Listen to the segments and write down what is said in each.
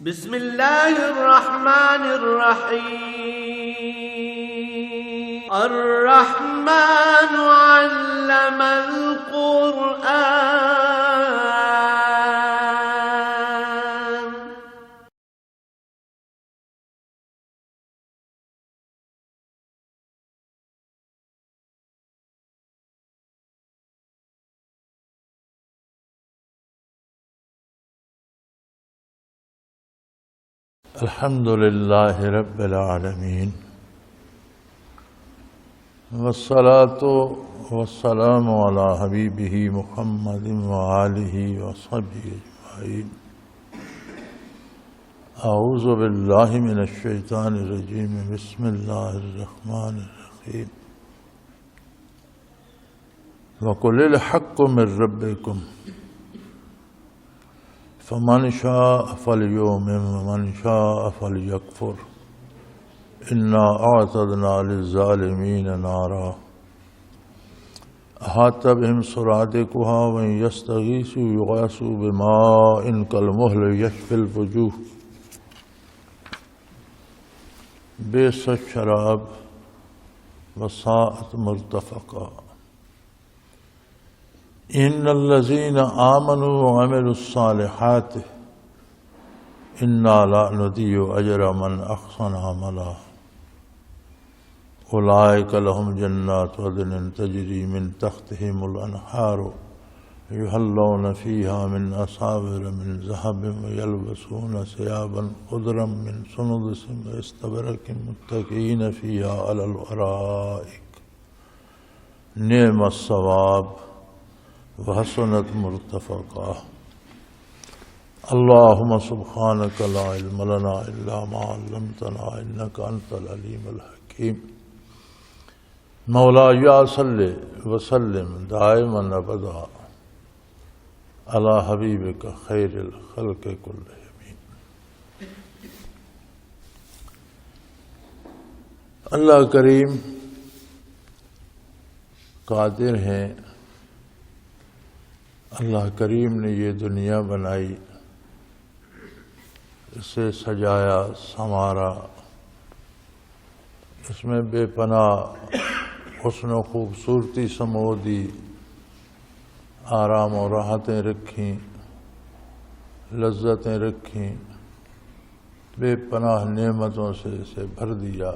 بسم الله الرحمن الرحيم. الرحمن علم القرآن. الحمد لله رب العالمين، والصلاة والسلام على حبيبه محمد وآله وصحبه أجمعين. أعوذ بالله من الشيطان الرجيم. بسم الله الرحمن الرحيم. وقل الحق من ربكم فمن شاء فليؤمن ومن شاء فليكفر إنا أعتدنا للظالمين نارا أحاط بهم سرادقها وإن يستغيثوا يغاثوا بماء كالمهل يشفي الوجوه بئس الشراب وساءت مرتفقا. إن الذين آمنوا وعملوا الصالحات إنا لا نضيع أجر من أحسن عملا أولئك لهم جنات عدن تجري من تحتهم الأنهار يحلون فيها من أساور من ذهب ويلبسون ثيابا خضرا من سندس واستبرق متكئين فيها على الأرائك نعم الثواب وحسنت مرتفقا. اللهم سبحانك لا علم لنا إلا ما علمتنا إنك أنت العليم الحكيم. مولاي صل وسلم دائما أبدا على حبيبك خير الخلق كلهم. اللہ کریم قادر ہیں. اللہ کریم نے یہ دنیا بنائی، اسے سجایا سنوارا، اس میں بے پناہ حسن و خوبصورتی سمو دی، آرام و راحتیں رکھیں، لذتیں رکھیں، بے پناہ نعمتوں سے اسے بھر دیا.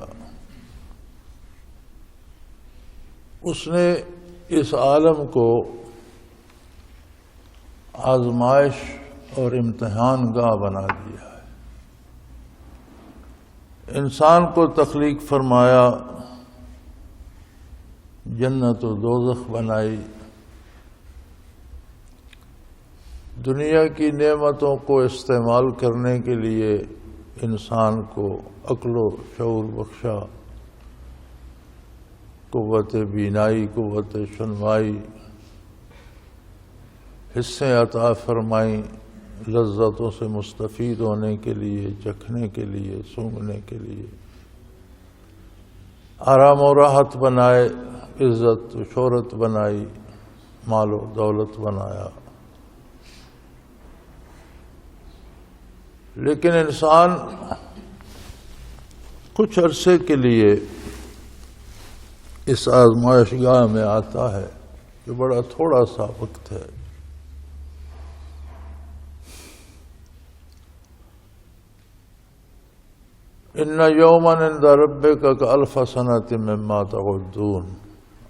اس نے اس عالم کو آزمائش اور امتحان گاہ بنا دیا ہے. انسان کو تخلیق فرمایا، جنت و دوزخ بنائی، دنیا کی نعمتوں کو استعمال کرنے کے لیے انسان کو عقل و شعور بخشا، قوت بینائی، قوت سنوائی، حصے عطا فرمائیں، لذتوں سے مستفید ہونے کے لیے، چکھنے کے لیے، سونگھنے کے لیے، آرام و راحت بنائے، عزت و شہرت بنائی، مال و دولت بنایا. لیکن انسان کچھ عرصے کے لیے اس آزمائش گاہ میں آتا ہے جو بڑا تھوڑا سا وقت ہے. ان یوما عند ربک کالف سنۃ مما تعدون.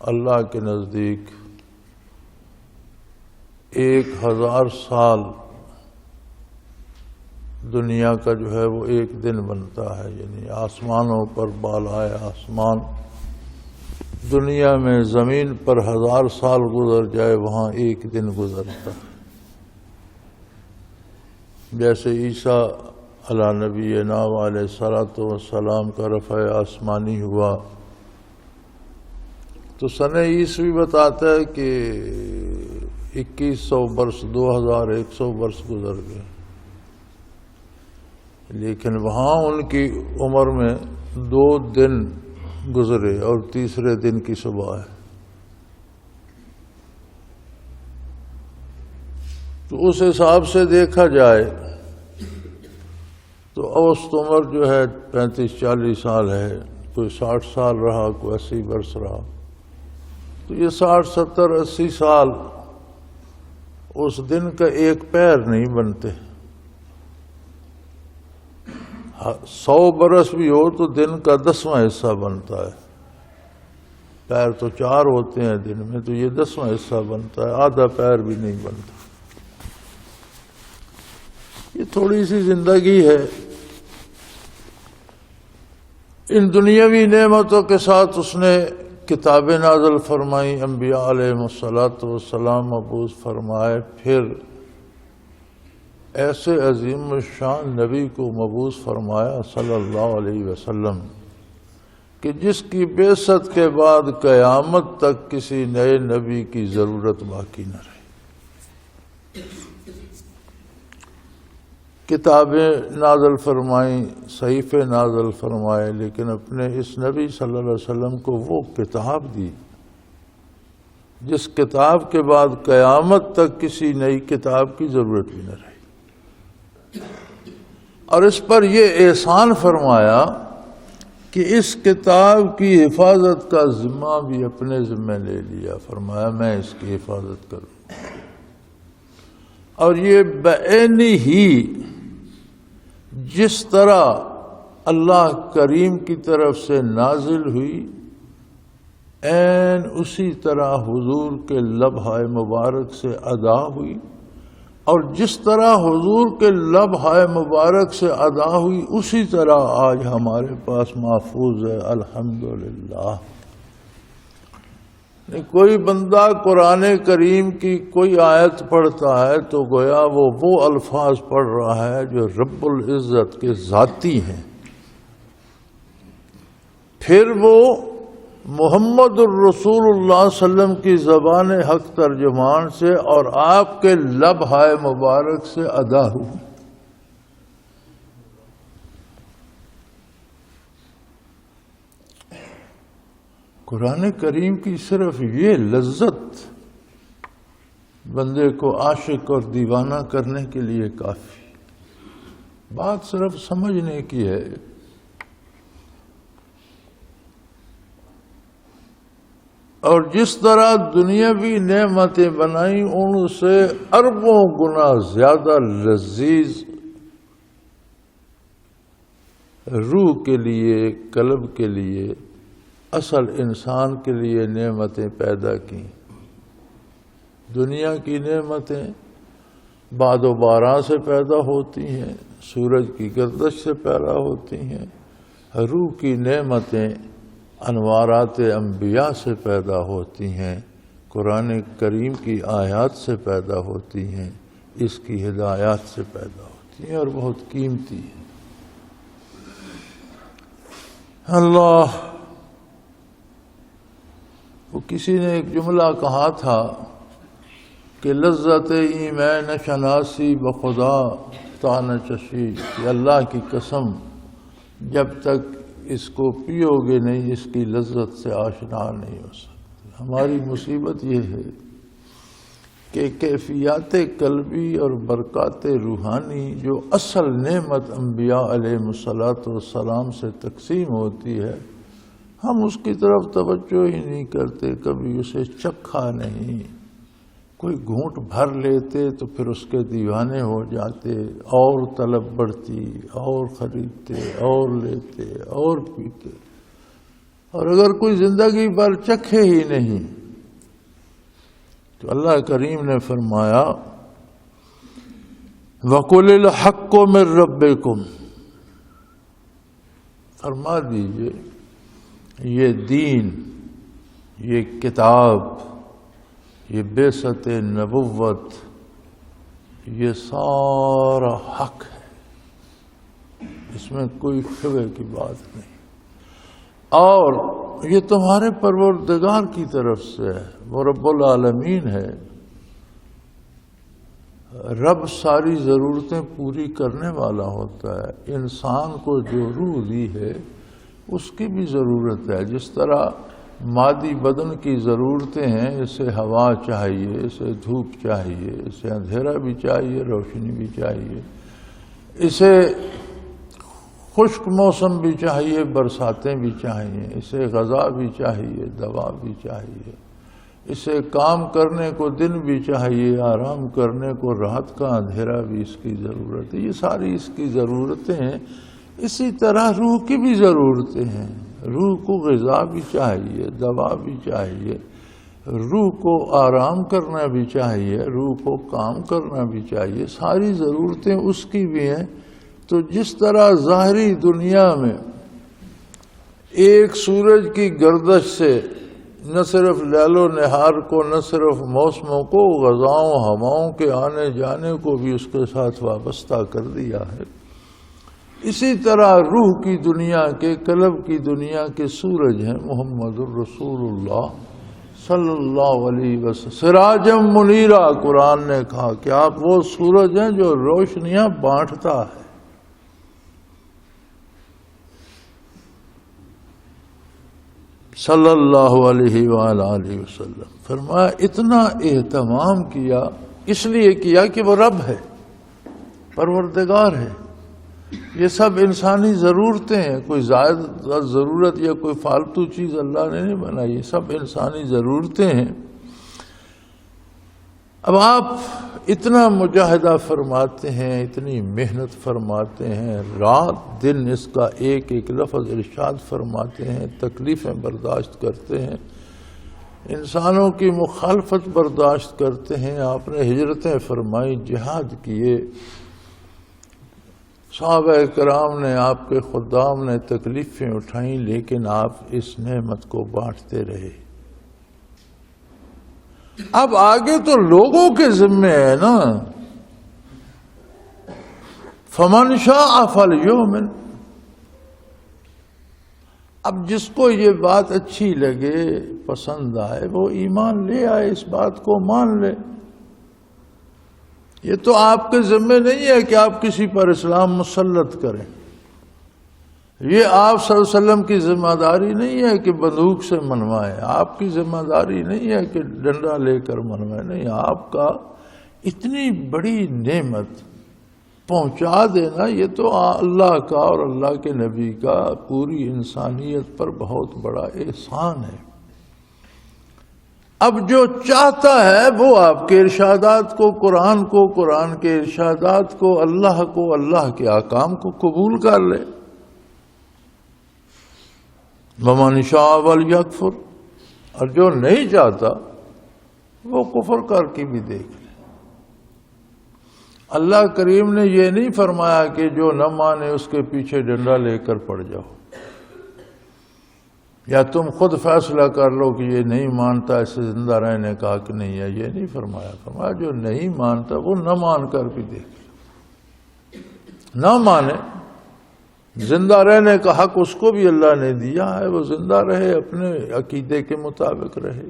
اللہ کے نزدیک 1000 سال دنیا کا جو ہے وہ ایک دن بنتا ہے. یعنی آسمانوں پر بالائے آسمان دنیا میں زمین پر 1000 سال گزر جائے، وہاں ایک دن گزرتا ہے. جیسے عیسیٰ علی نبینا علیہ الصلوۃ والسلام کا رفع آسمانی ہوا تو سنہ عیسوی بتاتا ہے کہ 2100 برس، 2100 برس گزر گئے. لیکن وہاں ان کی عمر میں 2 دن گزرے اور تیسرے دن کی صبح ہے. تو اس حساب سے دیکھا جائے تو اوسط عمر جو ہے 35-40 سال ہے، کوئی 60 سال رہا، کوئی 80 برس رہا، تو یہ 60-70-80 سال اس دن کا ایک پیر نہیں بنتے۔ 100 برس بھی ہو تو دن کا 10واں حصہ بنتا ہے۔ پیر تو 4 ہوتے ہیں دن میں، تو یہ 10واں حصہ بنتا ہے، آدھا پیر بھی نہیں بنتا۔ یہ تھوڑی سی زندگی ہے۔ ان دنیاوی نعمتوں کے ساتھ اس نے کتابیں نازل فرمائی، انبیاء علیہ السلام مبعوث فرمائے، پھر ایسے عظیم الشان نبی کو مبعوث فرمایا صلی اللہ علیہ وسلم کہ جس کی بعثت کے بعد قیامت تک کسی نئے نبی کی ضرورت باقی نہ رہی۔ کتابیں نازل فرمائیں، صحیفے نازل فرمائے، لیکن اپنے اس نبی صلی اللہ علیہ وسلم کو وہ کتاب دی جس کتاب کے بعد قیامت تک کسی نئی کتاب کی ضرورت بھی نہ رہی، اور اس پر یہ احسان فرمایا کہ اس کتاب کی حفاظت کا ذمہ بھی اپنے ذمہ لے لیا، فرمایا میں اس کی حفاظت کروں، اور یہ بعینی ہی جس طرح اللہ کریم کی طرف سے نازل ہوئی عین اسی طرح حضور کے لبحہ مبارک سے ادا ہوئی، اور جس طرح حضور کے لبحہ مبارک سے ادا ہوئی اسی طرح آج ہمارے پاس محفوظ ہے، الحمدللہ۔ کوئی بندہ قرآن کریم کی کوئی آیت پڑھتا ہے تو گویا وہ الفاظ پڑھ رہا ہے جو رب العزت کے ذاتی ہیں، پھر وہ محمد الرسول اللہ صلی اللہ علیہ وسلم کی زبان حق ترجمان سے اور آپ کے لبحہ مبارک سے ادا ہوئی۔ قرآن کریم کی صرف یہ لذت بندے کو عاشق اور دیوانہ کرنے کے لیے کافی، بات صرف سمجھنے کی ہے۔ اور جس طرح دنیاوی نعمتیں بنائیں ان سے اربوں گنا زیادہ لذیذ روح کے لیے، قلب کے لیے، اصل انسان کے لیے نعمتیں پیدا کی۔ دنیا کی نعمتیں باد و باران سے پیدا ہوتی ہیں، سورج کی گردش سے پیدا ہوتی ہیں، روح کی نعمتیں انوارات انبیاء سے پیدا ہوتی ہیں، قرآن کریم کی آیات سے پیدا ہوتی ہیں، اس کی ہدایات سے پیدا ہوتی ہیں، اور بہت قیمتی ہیں۔ اللہ، وہ کسی نے ایک جملہ کہا تھا کہ لذت ایمین شناسی بخدا تان چشی، کہ اللہ کی قسم جب تک اس کو پیو گے نہیں اس کی لذت سے آشنا نہیں ہو سکتے۔ ہماری مصیبت یہ ہے کہ کیفیات قلبی اور برکات روحانی جو اصل نعمت انبیاء علیہ السلام سے تقسیم ہوتی ہے، ہم اس کی طرف توجہ ہی نہیں کرتے، کبھی اسے چکھا نہیں، کوئی گھونٹ بھر لیتے تو پھر اس کے دیوانے ہو جاتے، اور طلب بڑھتی، اور خریدتے، اور لیتے، اور پیتے، اور اگر کوئی زندگی بھر چکھے ہی نہیں تو اللہ کریم نے فرمایا وَقُلِ الْحَقُّ مِن رَبِّكُمْ، فرما دیجئے یہ دین، یہ کتاب، یہ بعثت نبوت، یہ سارا حق ہے، اس میں کوئی شبہ کی بات نہیں، اور یہ تمہارے پروردگار کی طرف سے ہے، وہ رب العالمین ہے۔ رب ساری ضرورتیں پوری کرنے والا ہوتا ہے، انسان کو جو روح دی ہے اس کی بھی ضرورت ہے، جس طرح مادی بدن کی ضرورتیں ہیں، اسے ہوا چاہیے، اسے دھوپ چاہیے، اسے اندھیرا بھی چاہیے، روشنی بھی چاہیے، اسے خشک موسم بھی چاہیے، برساتیں بھی چاہیے، اسے غذا بھی چاہیے، دوا بھی چاہیے، اسے کام کرنے کو دن بھی چاہیے، آرام کرنے کو رات کا اندھیرا بھی اس کی ضرورت ہے۔ یہ ساری اس کی ضرورتیں ہیں۔ اسی طرح روح کی بھی ضرورتیں ہیں۔ روح کو غذا بھی چاہیے، دوا بھی چاہیے، روح کو آرام کرنا بھی چاہیے، روح کو کام کرنا بھی چاہیے، ساری ضرورتیں اس کی بھی ہیں۔ تو جس طرح ظاہری دنیا میں ایک سورج کی گردش سے نہ صرف لیل و نہار کو، نہ صرف موسموں کو، غذاؤں ہواؤں کے آنے جانے کو بھی اس کے ساتھ وابستہ کر دیا ہے، اسی طرح روح کی دنیا کے، قلب کی دنیا کے سورج ہیں محمد الرسول اللہ صلی اللہ علیہ وسلم۔ سراجم منیرا، قرآن نے کہا کہ آپ وہ سورج ہیں جو روشنیاں بانٹتا ہے۔ صلی اللہ علیہ وآلہ وسلم فرمایا اتنا اہتمام کیا، اس لیے کیا کہ وہ رب ہے، پروردگار ہے۔ یہ سب انسانی ضرورتیں ہیں، کوئی زائد ضرورت یا کوئی فالتو چیز اللہ نے نہیں بنائی، یہ سب انسانی ضرورتیں ہیں۔ اب آپ اتنا مجاہدہ فرماتے ہیں، اتنی محنت فرماتے ہیں، رات دن اس کا ایک ایک لفظ ارشاد فرماتے ہیں، تکلیفیں برداشت کرتے ہیں، انسانوں کی مخالفت برداشت کرتے ہیں، آپ نے ہجرتیں فرمائی، جہاد کیے، صحابہ کرام نے، آپ کے خدام نے تکلیفیں اٹھائیں، لیکن آپ اس نعمت کو بانٹتے رہے۔ اب آگے تو لوگوں کے ذمے ہے نا، فمن شاء فلیؤمن۔ اب جس کو یہ بات اچھی لگے، پسند آئے، وہ ایمان لے آئے، اس بات کو مان لے۔ یہ تو آپ کے ذمے نہیں ہے کہ آپ کسی پر اسلام مسلط کریں، یہ آپ صلی اللہ علیہ وسلم کی ذمہ داری نہیں ہے کہ بندوق سے منوائیں، آپ کی ذمہ داری نہیں ہے کہ ڈنڈا لے کر منوائیں، نہیں، آپ کا اتنی بڑی نعمت پہنچا دینا یہ تو اللہ کا اور اللہ کے نبی کا پوری انسانیت پر بہت بڑا احسان ہے۔ اب جو چاہتا ہے وہ آپ کے ارشادات کو، قرآن کو، قرآن کے ارشادات کو، اللہ کو، اللہ کے احکام کو قبول کر لے۔ وَمَنْ شَاءَ وَلْيَكْفُرْ، اور جو نہیں چاہتا وہ کفر کر کے بھی دیکھ لے۔ اللہ کریم نے یہ نہیں فرمایا کہ جو نہ مانے اس کے پیچھے ڈنڈا لے کر پڑ جاؤ، یا تم خود فیصلہ کر لو کہ یہ نہیں مانتا، اسے زندہ رہنے کا حق نہیں ہے، یہ نہیں فرمایا۔ فرمایا جو نہیں مانتا وہ نہ مان کر بھی دیکھ لو، نہ مانے، زندہ رہنے کا حق اس کو بھی اللہ نے دیا ہے، وہ زندہ رہے، اپنے عقیدے کے مطابق رہے۔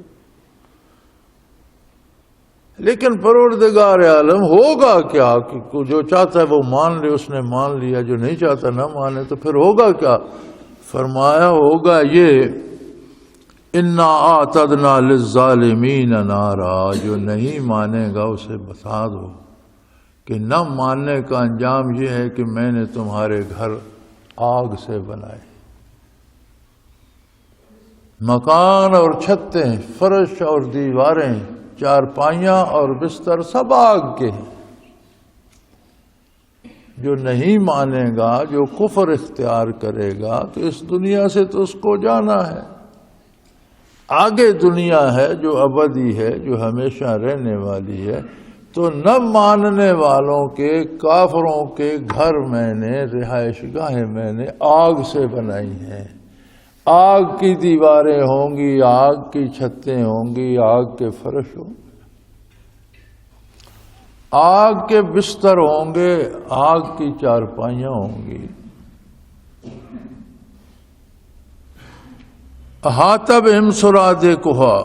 لیکن پروردگار عالم ہوگا کیا کہ جو چاہتا ہے وہ مان لے، اس نے مان لیا، جو نہیں چاہتا نہ مانے، تو پھر ہوگا کیا؟ فرمایا ہوگا یہ اِنَّا أَعْتَدْنَا لِلظَّالِمِينَ نَارًا، جو نہیں مانے گا اسے بتا دو کہ نہ ماننے کا انجام یہ ہے کہ میں نے تمہارے گھر آگ سے بنائے، مکان اور چھتیں، فرش اور دیواریں، چارپائیاں اور بستر سب آگ کے ہیں۔ جو نہیں مانے گا، جو کفر اختیار کرے گا، تو اس دنیا سے تو اس کو جانا ہے، آگے دنیا ہے جو ابدی ہے، جو ہمیشہ رہنے والی ہے۔ تو نہ ماننے والوں کے، کافروں کے گھر میں نے، رہائش گاہیں میں نے آگ سے بنائی ہیں، آگ کی دیواریں ہوں گی، آگ کی چھتیں ہوں گی، آگ کے فرش ہوں گے، آگ کے بستر ہوں گے، آگ کی چارپائیاں ہوں گی۔ احاطہ بہم سرادقہا،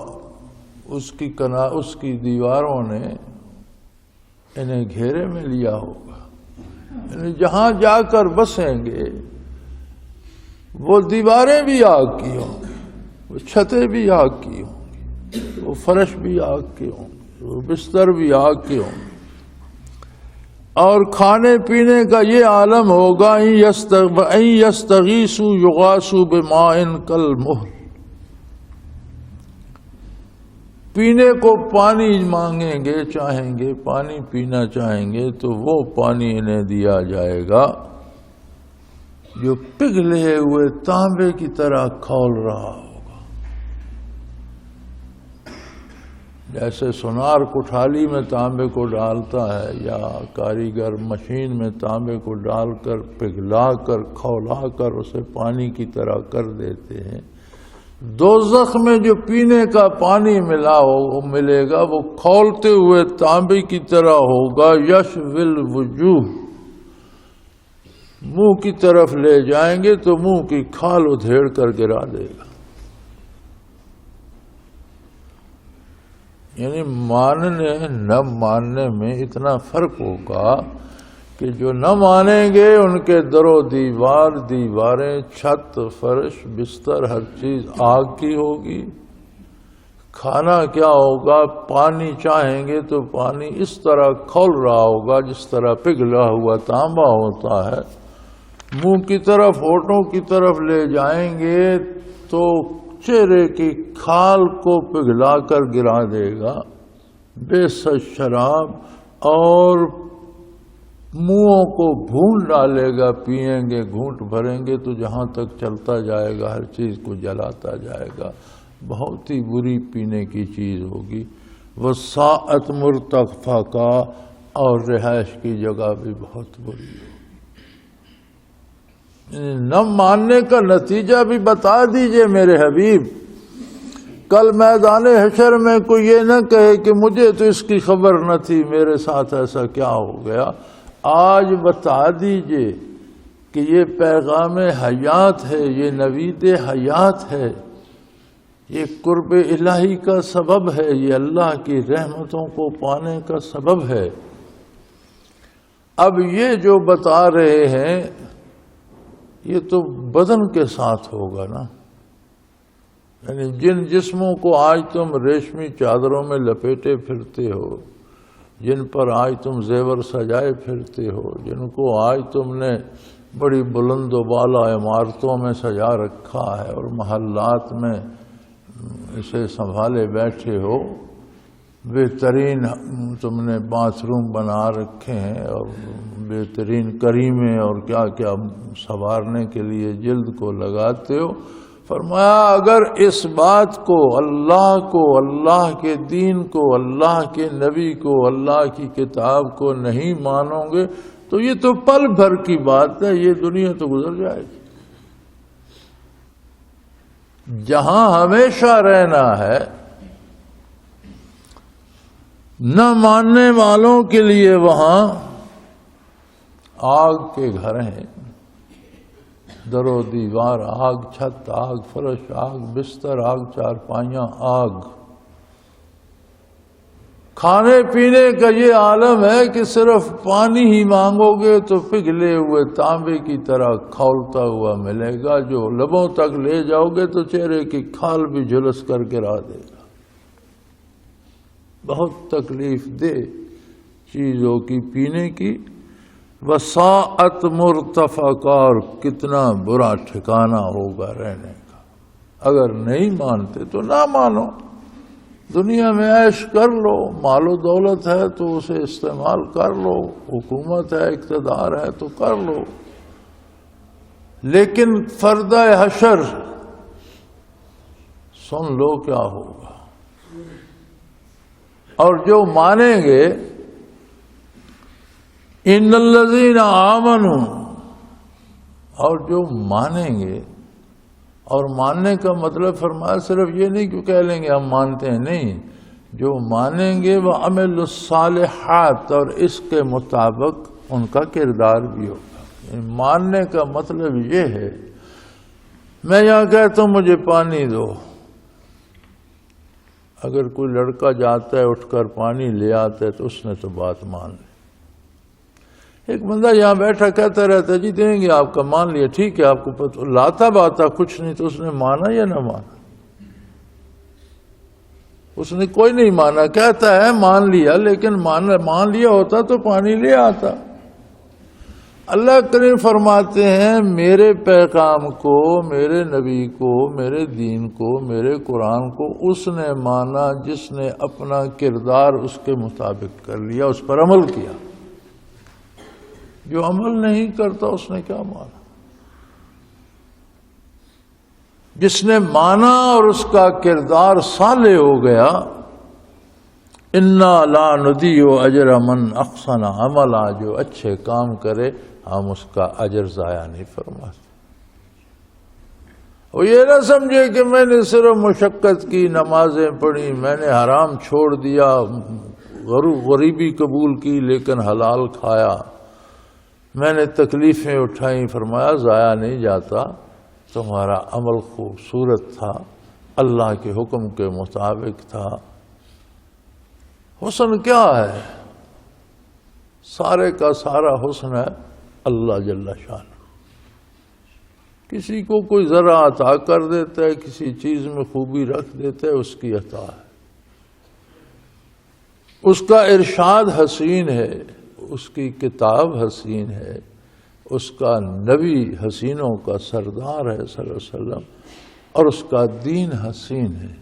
اس کی دیواروں نے انہیں گھیرے میں لیا ہوگا، یعنی جہاں جا کر بسیں گے وہ دیواریں بھی آگ کی ہوں گی، وہ چھتیں بھی آگ کی ہوں گی، وہ فرش بھی آگ کے ہوں گے، وہ بستر بھی آگ کے ہوں گے۔ اور کھانے پینے کا یہ عالم ہوگا ان یستغیثوا یغاثوا بماء کالمہل، پینے کو پانی مانگیں گے، چاہیں گے پانی پینا چاہیں گے تو وہ پانی انہیں دیا جائے گا جو پگھلے ہوئے تانبے کی طرح کھول رہا ہوگا۔ جیسے سونار کٹھالی میں تانبے کو ڈالتا ہے یا کاریگر مشین میں تانبے کو ڈال کر پگھلا کر کھولا کر اسے پانی کی طرح کر دیتے ہیں، دوزخ میں جو پینے کا پانی ملے گا وہ کھولتے ہوئے تانبے کی طرح ہوگا، یشوی الوجوہ، منہ کی طرف لے جائیں گے تو منہ کی کھال ادھیڑ کر گرا دے گا۔ یعنی ماننے نہ ماننے میں اتنا فرق ہوگا کہ جو نہ مانیں گے ان کے در و دیواریں، چھت، فرش، بستر، ہر چیز آگ کی ہوگی۔ کھانا کیا ہوگا؟ پانی چاہیں گے تو پانی اس طرح کھول رہا ہوگا جس طرح پگھلا ہوا تانبا ہوتا ہے، منہ کی طرف، ہونٹوں کی طرف لے جائیں گے تو چہرے کی کھال کو پگھلا کر گرا دے گا، بے سچ شراب، اور منہوں کو بھون ڈالے گا، پیئیں گے، گھونٹ بھریں گے تو جہاں تک چلتا جائے گا ہر چیز کو جلاتا جائے گا، بہت ہی بری پینے کی چیز ہوگی۔ وساعت مرتفقہ، اور رہائش کی جگہ بھی بہت بری ہوگی۔ نہ ماننے کا نتیجہ بھی بتا دیجئے میرے حبیب، کل میدان حشر میں کوئی یہ نہ کہے کہ مجھے تو اس کی خبر نہ تھی، میرے ساتھ ایسا کیا ہو گیا۔ آج بتا دیجئے کہ یہ پیغام حیات ہے، یہ نوید حیات ہے، یہ قرب الہی کا سبب ہے، یہ اللہ کی رحمتوں کو پانے کا سبب ہے۔ اب یہ جو بتا رہے ہیں یہ تو بدن کے ساتھ ہوگا نا، یعنی جن جسموں کو آج تم ریشمی چادروں میں لپیٹے پھرتے ہو، جن پر آج تم زیور سجائے پھرتے ہو، جن کو آج تم نے بڑی بلند و بالا عمارتوں میں سجا رکھا ہے اور محلات میں اسے سنبھالے بیٹھے ہو، بہترین تم نے باتھ روم بنا رکھے ہیں اور بہترین کریمیں اور کیا کیا سنوارنے کے لیے جلد کو لگاتے ہو، فرمایا اگر اس بات کو، اللہ کے دین کو، اللہ کے نبی کو، اللہ کی کتاب کو نہیں مانو گے تو یہ تو پل بھر کی بات ہے، یہ دنیا تو گزر جائے گی۔ جہاں ہمیشہ رہنا ہے، نہ ماننے والوں کے لیے وہاں آگ کے گھر ہیں، در و دیوار آگ، چھت آگ، فرش آگ، بستر آگ، چارپائیاں آگ۔ کھانے پینے کا یہ عالم ہے کہ صرف پانی ہی مانگو گے تو پگھلے ہوئے تانبے کی طرح کھولتا ہوا ملے گا، جو لبوں تک لے جاؤ گے تو چہرے کی کھال بھی جھلس کر گرا دے گا۔ بہت تکلیف دہ چیزوں کی پینے کی۔ وساعت مرتفقہ، اور کتنا برا ٹھکانہ ہوگا رہنے کا۔ اگر نہیں مانتے تو نہ مانو، دنیا میں عیش کر لو، مال و دولت ہے تو اسے استعمال کر لو، حکومت ہے، اقتدار ہے تو کر لو، لیکن فردہ حشر سن لو کیا ہوگا۔ اور جو مانیں گے، ان الذین آمنوا، اور جو مانیں گے، اور ماننے کا مطلب فرمایا صرف یہ نہیں کہ کہہ لیں گے ہم مانتے ہیں، نہیں، جو مانیں گے وہ عمل الصالحات، اور اس کے مطابق ان کا کردار بھی ہوگا۔ ماننے کا مطلب یہ ہے، میں یہاں کہتا ہوں مجھے پانی دو، اگر کوئی لڑکا جاتا ہے اٹھ کر پانی لے آتا ہے تو اس نے تو بات مان لی۔ ایک بندہ یہاں بیٹھا کہتا رہتا ہے جی دیں گے آپ کا، مان لیا، ٹھیک ہے، آپ کو پتہ، لاتا باتا کچھ نہیں تو اس نے مانا یا نہ مانا؟ اس نے کوئی نہیں مانا، کہتا ہے مان لیا، لیکن مان لیا ہوتا تو پانی لے آتا۔ اللہ کریم فرماتے ہیں میرے پیغام کو، میرے نبی کو، میرے دین کو، میرے قرآن کو اس نے مانا جس نے اپنا کردار اس کے مطابق کر لیا، اس پر عمل کیا۔ جو عمل نہیں کرتا اس نے کیا مانا؟ جس نے مانا اور اس کا کردار صالح ہو گیا، انا لا نضیع اجر من احسن عملا، جو اچھے کام کرے ہم اس کا اجر ضائع نہیں فرماتے۔ وہ یہ نہ سمجھے کہ میں نے صرف مشقت کی، نمازیں پڑھی، میں نے حرام چھوڑ دیا، غریبی قبول کی لیکن حلال کھایا، میں نے تکلیفیں اٹھائیں۔ فرمایا ضائع نہیں جاتا، تمہارا عمل خوبصورت تھا، اللہ کے حکم کے مطابق تھا۔ حسن کیا ہے؟ سارے کا سارا حسن ہے اللہ جل شانہ۔ کسی کو کوئی ذرا عطا کر دیتا ہے، کسی چیز میں خوبی رکھ دیتا ہے، اس کی عطا ہے۔ اس کا ارشاد حسین ہے، اس کی کتاب حسین ہے، اس کا نبی حسینوں کا سردار ہے صلی اللہ علیہ وسلم، اور اس کا دین حسین ہے۔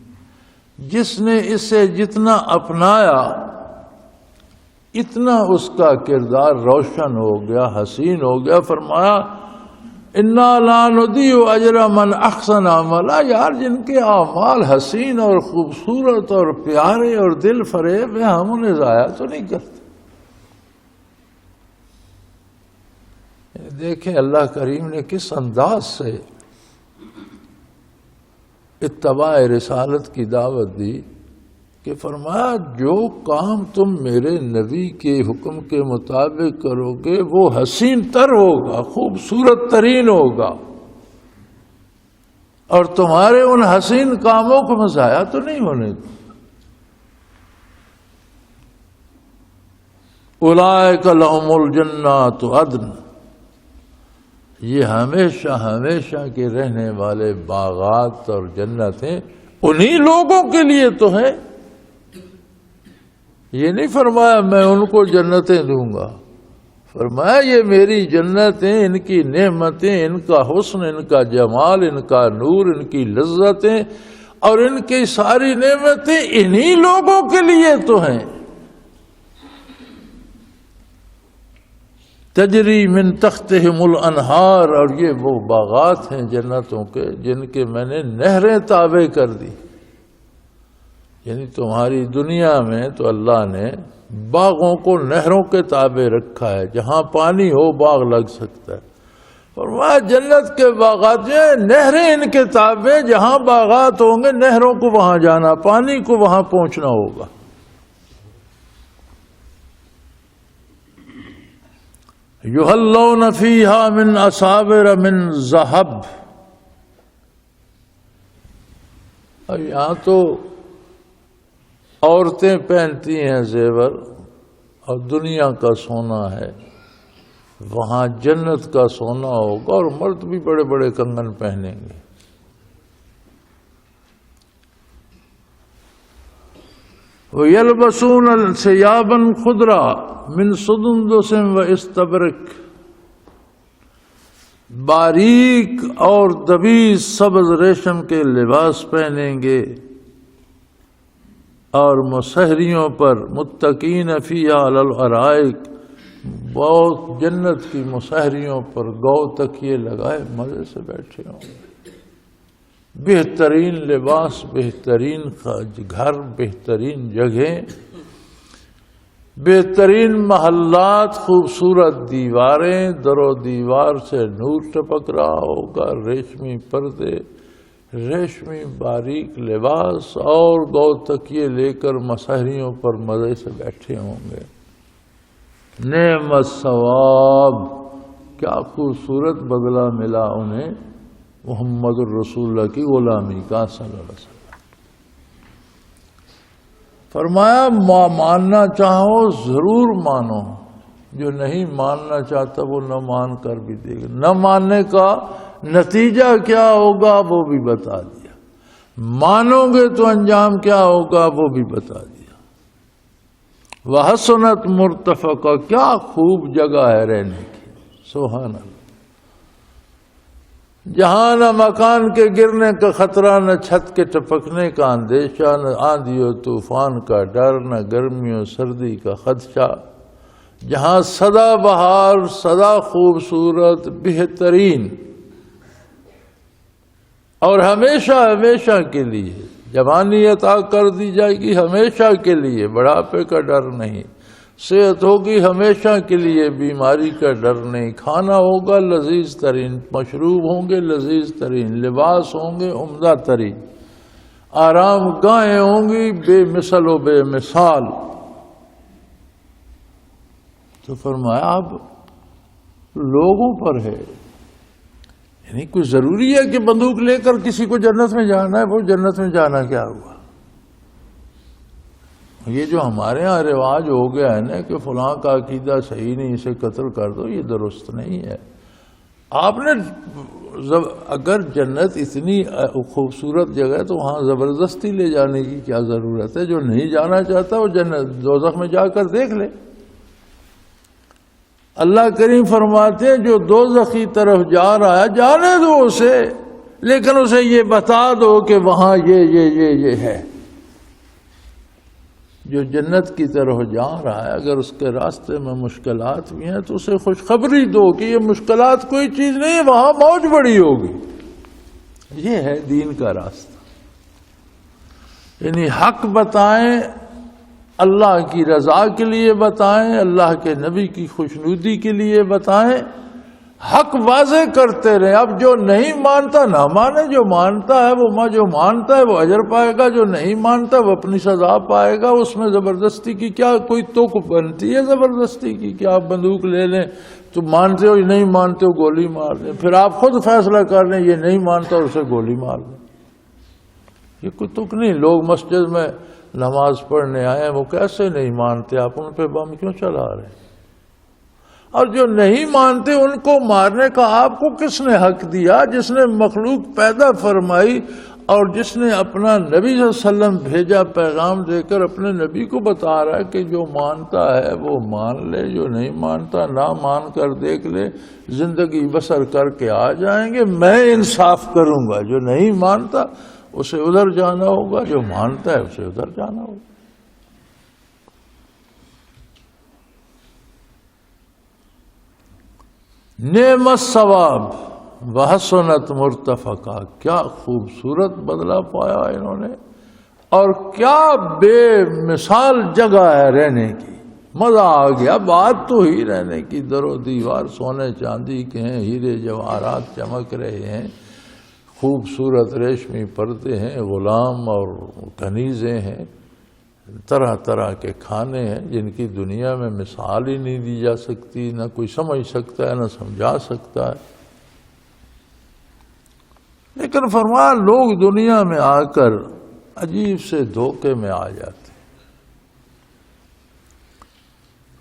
جس نے اسے جتنا اپنایا اتنا اس کا کردار روشن ہو گیا، حسین ہو گیا۔ فرمایا انا لا نضیع اجر من احسن عملا، یار جن کے اعمال حسین اور خوبصورت اور پیارے اور دل فریب ہیں، ہم انہیں ضائع تو نہیں کرتے۔ دیکھیں اللہ کریم نے کس انداز سے اتباع رسالت کی دعوت دی کہ فرمایا جو کام تم میرے نبی کے حکم کے مطابق کرو گے وہ حسین تر ہوگا، خوبصورت ترین ہوگا، اور تمہارے ان حسین کاموں کو ضائع تو نہیں ہونے دو۔ اولئک لہم الجنات عدن، یہ ہمیشہ ہمیشہ کے رہنے والے باغات اور جنتیں انہی لوگوں کے لیے تو ہے۔ یہ نہیں فرمایا میں ان کو جنتیں دوں گا، فرمایا یہ میری جنتیں، ان کی نعمتیں، ان کا حسن، ان کا جمال، ان کا نور، ان کی لذتیں اور ان کی ساری نعمتیں انہی لوگوں کے لیے تو ہیں۔ تجری من تحتہم الانہار، اور یہ وہ باغات ہیں جنتوں کے جن کے میں نے نہریں تابع کر دی۔ یعنی تمہاری دنیا میں تو اللہ نے باغوں کو نہروں کے تابع رکھا ہے، جہاں پانی ہو باغ لگ سکتا ہے، اور وہاں جنت کے باغات جو ہیں نہریں ان کے تابع، جہاں باغات ہوں گے نہروں کو وہاں جانا، پانی کو وہاں پہنچنا ہوگا۔ یحلون فیہا من اساور من ذہب، اور یہاں تو عورتیں پہنتی ہیں زیور اور دنیا کا سونا ہے، وہاں جنت کا سونا ہوگا، اور مرد بھی بڑے بڑے کنگن پہنیں گے۔ وَيَلْبَسُونَ ثِيَابًا خُضْرًا من سندس و استبرق، باریک اور دبیز سبز ریشم کے لباس پہنیں گے، اور مسہریوں پر متقین فیہا علی الارائک، بہت جنت کی مسہریوں پر گو تکیے لگائے مزے سے بیٹھے ہوں گے۔ بہترین لباس، بہترین گھر، بہترین جگہیں، بہترین محلات، خوبصورت دیواریں، در و دیوار سے نور ٹپک رہا ہوگا، ریشمی پردے، ریشمی باریک لباس، اور گو تکیے لے کر مسہریوں پر مزے سے بیٹھے ہوں گے۔ نعم الثواب، کیا خوبصورت بدلہ ملا انہیں محمد الرسول اللہ کی غلامی کا صلی اللہ علیہ وسلم۔ فرمایا ماننا چاہو ضرور مانو، جو نہیں ماننا چاہتا وہ نہ مان کر بھی دے گا، نہ ماننے کا نتیجہ کیا ہوگا وہ بھی بتا دیا۔ مانو گے تو انجام کیا ہوگا وہ بھی بتا دیا۔ وحسنت مرتفقہ، کیا خوب جگہ ہے رہنے کی، سبحان اللہ، جہاں نہ مکان کے گرنے کا خطرہ، نہ چھت کے ٹپکنے کا اندیشہ، نہ آندھی و طوفان کا ڈر، نہ گرمی و سردی کا خدشہ، جہاں سدا بہار، سدا خوبصورت، بہترین اور ہمیشہ ہمیشہ کے لیے جوانی عطا کر دی جائے گی، ہمیشہ کے لیے بڑھاپے کا ڈر نہیں، صحت ہوگی ہمیشہ کے لیے، بیماری کا ڈر نہیں، کھانا ہوگا لذیذ ترین، مشروب ہوں گے لذیذ ترین، لباس ہوں گے عمدہ ترین، آرام گاہیں ہوں گی بے مثل و بے مثال۔ تو فرمایا اب لوگوں پر ہے، یعنی کوئی ضروری ہے کہ بندوق لے کر کسی کو جنت میں جانا ہے؟ وہ جنت میں جانا کیا ہوا؟ یہ جو ہمارے ہاں رواج ہو گیا ہے نا کہ فلاں کا عقیدہ صحیح نہیں، اسے قتل کر دو، یہ درست نہیں ہے۔ آپ نے اگر جنت اتنی خوبصورت جگہ ہے تو وہاں زبردستی لے جانے کی کیا ضرورت ہے؟ جو نہیں جانا چاہتا وہ جنت دوزخ میں جا کر دیکھ لے۔ اللہ کریم فرماتے ہیں جو دوزخ کی طرف جا رہا ہے جانے دو اسے، لیکن اسے یہ بتا دو کہ وہاں یہ ہے۔ جو جنت کی طرف جا رہا ہے اگر اس کے راستے میں مشکلات بھی ہیں تو اسے خوشخبری دو کہ یہ مشکلات کوئی چیز نہیں ہے، وہاں موج بڑی ہوگی۔ یہ ہے دین کا راستہ، یعنی حق بتائیں، اللہ کی رضا کے لیے بتائیں، اللہ کے نبی کی خوشنودی کے لیے بتائیں، حق واضح کرتے رہیں۔ اب جو نہیں مانتا نہ مانے، جو مانتا ہے جو مانتا ہے وہ اجر پائے گا، جو نہیں مانتا وہ اپنی سزا پائے گا۔ اس میں زبردستی کی کیا کوئی توق بنتی ہے؟ زبردستی کی کہ آپ بندوق لے لیں تو مانتے ہو، نہیں مانتے ہو گولی مار دیں، پھر آپ خود فیصلہ کر لیں یہ نہیں مانتا اور اسے گولی مار دیں۔ یہ کوئی تک نہیں۔ لوگ مسجد میں نماز پڑھنے آئے ہیں، وہ کیسے نہیں مانتے؟ آپ ان پہ بم کیوں چلا رہے ہیں؟ اور جو نہیں مانتے ان کو مارنے کا آپ کو کس نے حق دیا؟ جس نے مخلوق پیدا فرمائی اور جس نے اپنا نبی صلی اللہ علیہ وسلم بھیجا، پیغام دے کر اپنے نبی کو بتا رہا ہے کہ جو مانتا ہے وہ مان لے، جو نہیں مانتا نہ مان کر دیکھ لے، زندگی بسر کر کے آ جائیں گے، میں انصاف کروں گا۔ جو نہیں مانتا اسے ادھر جانا ہوگا، جو مانتا ہے اسے ادھر جانا ہوگا۔ نعم الثواب وحسنت مرتفقہ، کیا خوبصورت بدلہ پایا انہوں نے، اور کیا بے مثال جگہ ہے رہنے کی۔ مزہ آ گیا، بات تو ہی رہنے کی، در و دیوار سونے چاندی کے ہیں، ہیرے جواہرات چمک رہے ہیں، خوبصورت ریشمی پردے ہیں، غلام اور کنیزیں ہیں، طرح طرح کے کھانے ہیں جن کی دنیا میں مثال ہی نہیں دی جا سکتی، نہ کوئی سمجھ سکتا ہے نہ سمجھا سکتا ہے۔ لیکن فرمایا لوگ دنیا میں آ کر عجیب سے دھوکے میں آ جاتے۔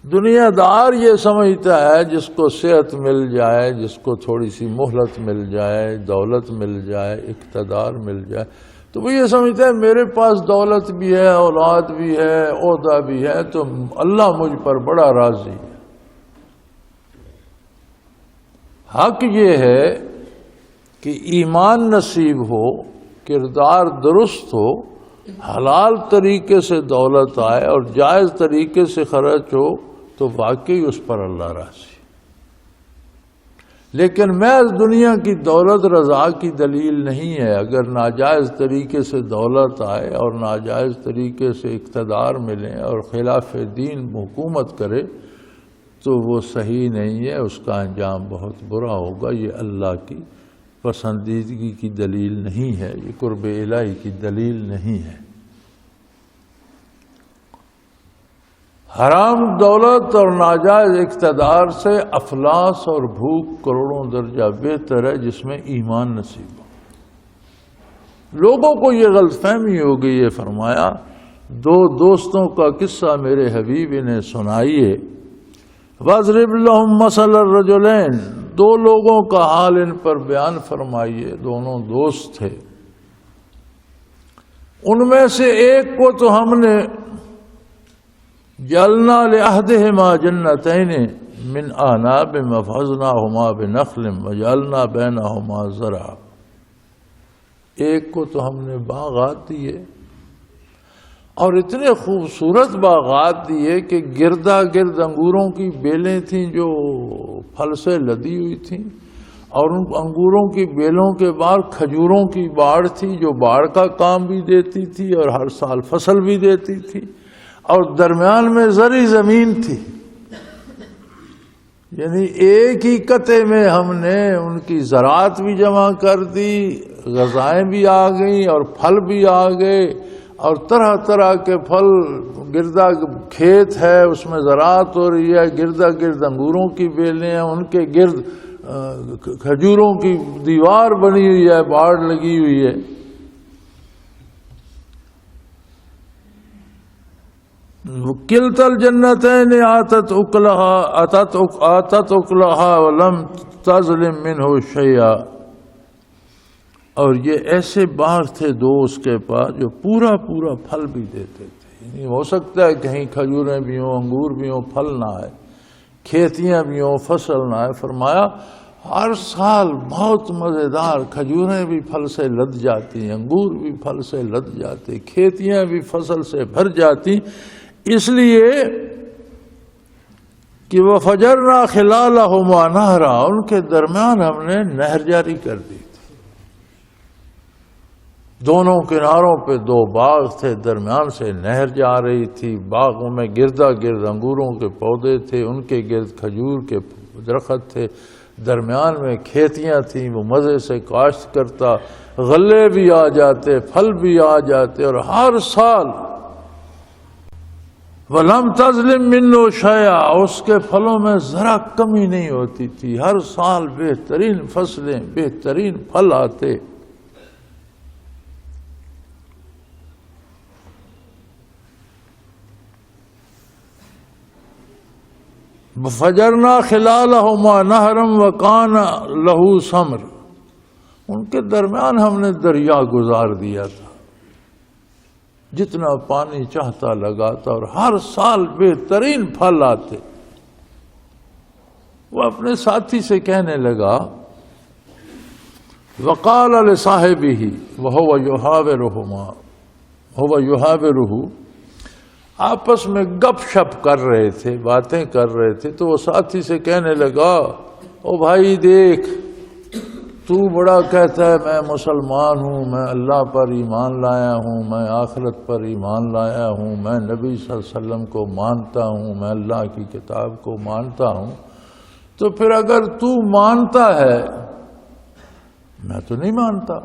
دنیا دار یہ سمجھتا ہے جس کو صحت مل جائے، جس کو تھوڑی سی مہلت مل جائے، دولت مل جائے، اقتدار مل جائے، تو وہ یہ سمجھتا ہے میرے پاس دولت بھی ہے، اولاد بھی ہے، عہدہ بھی ہے، تو اللہ مجھ پر بڑا راضی ہے۔ حق یہ ہے کہ ایمان نصیب ہو، کردار درست ہو، حلال طریقے سے دولت آئے اور جائز طریقے سے خرچ ہو تو واقعی اس پر اللہ راضی۔ لیکن محض دنیا کی دولت رضا کی دلیل نہیں ہے۔ اگر ناجائز طریقے سے دولت آئے اور ناجائز طریقے سے اقتدار ملے اور خلاف دین حکومت کرے تو وہ صحیح نہیں ہے، اس کا انجام بہت برا ہوگا۔ یہ اللہ کی پسندیدگی کی دلیل نہیں ہے، یہ قرب الہی کی دلیل نہیں ہے۔ حرام دولت اور ناجائز اقتدار سے افلاس اور بھوک کروڑوں درجہ بہتر ہے جس میں ایمان نصیب ہو۔ لوگوں کو یہ غلط فہمی ہو گئی ہے۔ فرمایا دو دوستوں کا قصہ میرے حبیب نے سنائیے، وَاضْرِبْ لَهُمْ مَثَلَ الرَّجُلَيْنِ، دو لوگوں کا حال ان پر بیان فرمائیے، دونوں دوست تھے، ان میں سے ایک کو تو ہم نے جعلنا لأحدہما جنتین من اعناب وحفظناہما بنخل وجعلنا بینہما زرعا، ایک کو تو ہم نے باغات دیے اور اتنے خوبصورت باغات دیے کہ گردا گرد انگوروں کی بیلیں تھیں جو پھل سے لدی ہوئی تھیں، اور ان انگوروں کی بیلوں کے بعد کھجوروں کی باڑ تھی جو باڑ کا کام بھی دیتی تھی اور ہر سال فصل بھی دیتی تھی، اور درمیان میں زرعی زمین تھی، یعنی ایک ہی قطعے میں ہم نے ان کی زراعت بھی جمع کر دی، غذائیں بھی آ گئیں اور پھل بھی آ گئے، اور طرح طرح کے پھل، گردا کھیت ہے اس میں زراعت ہو رہی ہے، گردا گرد انگوروں کی بیلیں ہیں، ان کے گرد کھجوروں کی دیوار بنی ہوئی ہے، باڑ لگی ہوئی ہے۔ کلتا الجنتین آتت اکلہا ولم تظلم منہ شیئا، اور یہ ایسے باغ تھے دو اس کے پاس جو پورا پورا پھل بھی دیتے تھے، یعنی ہو سکتا ہے کہیں کھجوریں بھی ہوں، انگور بھی ہوں، پھل نہ آئے، کھیتیاں بھی ہوں، فصل نہ آئے۔ فرمایا ہر سال بہت مزیدار، کھجوریں بھی پھل سے لد جاتی، انگور بھی پھل سے لد جاتے، کھیتیاں بھی فصل سے بھر جاتی، اس لیے کہ وَفَجَرْنَا خِلَالَهُمَا نَهْرًا، ان کے درمیان ہم نے نہر جاری کر دی تھی۔ دونوں کناروں پہ دو باغ تھے، درمیان سے نہر جا رہی تھی، باغوں میں گردا گرد انگوروں کے پودے تھے، ان کے گرد کھجور کے درخت تھے، درمیان میں کھیتیاں تھیں، وہ مزے سے کاشت کرتا، غلے بھی آ جاتے، پھل بھی آ جاتے، اور ہر سال وَلَمْ تَظْلِمْ مِنْهُ شَيْئًا، اس کے پھلوں میں ذرا کمی نہیں ہوتی تھی، ہر سال بہترین فصلیں، بہترین پھل آتے۔ فَجَرْنَا خِلَالَهُمَا نَهْرًا وَكَانَ لَهُ ثَمْرٌ، ان کے درمیان ہم نے دریا گزار دیا تھا، جتنا پانی چاہتا لگاتا، اور ہر سال بہترین پھل آتے۔ وہ اپنے ساتھی سے کہنے لگا، وَقَالَ لِصَاحِبِهِ وَهُوَ يُحَاوِرُهُ، آپس میں گپ شپ کر رہے تھے، باتیں کر رہے تھے، تو وہ ساتھی سے کہنے لگا، او بھائی دیکھ، تو بڑا کہتا ہے میں مسلمان ہوں، میں اللہ پر ایمان لایا ہوں، میں آخرت پر ایمان لایا ہوں، میں نبی صلی اللہ علیہ وسلم کو مانتا ہوں، میں اللہ کی کتاب کو مانتا ہوں، تو پھر اگر تو مانتا ہے، میں تو نہیں مانتا،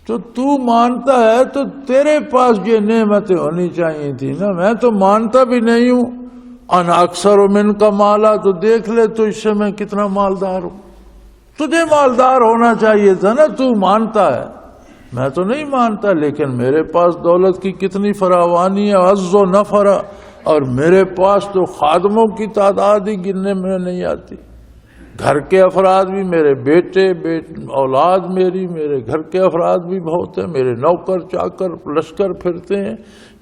تو مانتا ہے تو تیرے پاس یہ نعمتیں ہونی چاہیے تھی نا، میں تو مانتا بھی نہیں ہوں، انا اکثر من کا مالا، تو دیکھ لے تو اس سے میں کتنا مالدار ہوں، تجھے مالدار ہونا چاہیے تھا نا، تو مانتا ہے، میں تو نہیں مانتا، لیکن میرے پاس دولت کی کتنی فراوانی ہے، عز و نفر، اور میرے پاس تو خادموں کی تعداد ہی گننے میں نہیں آتی، گھر کے افراد بھی، میرے بیٹے اولاد میری، میرے گھر کے افراد بھی بہت ہیں، میرے نوکر چاکر لشکر پھرتے ہیں،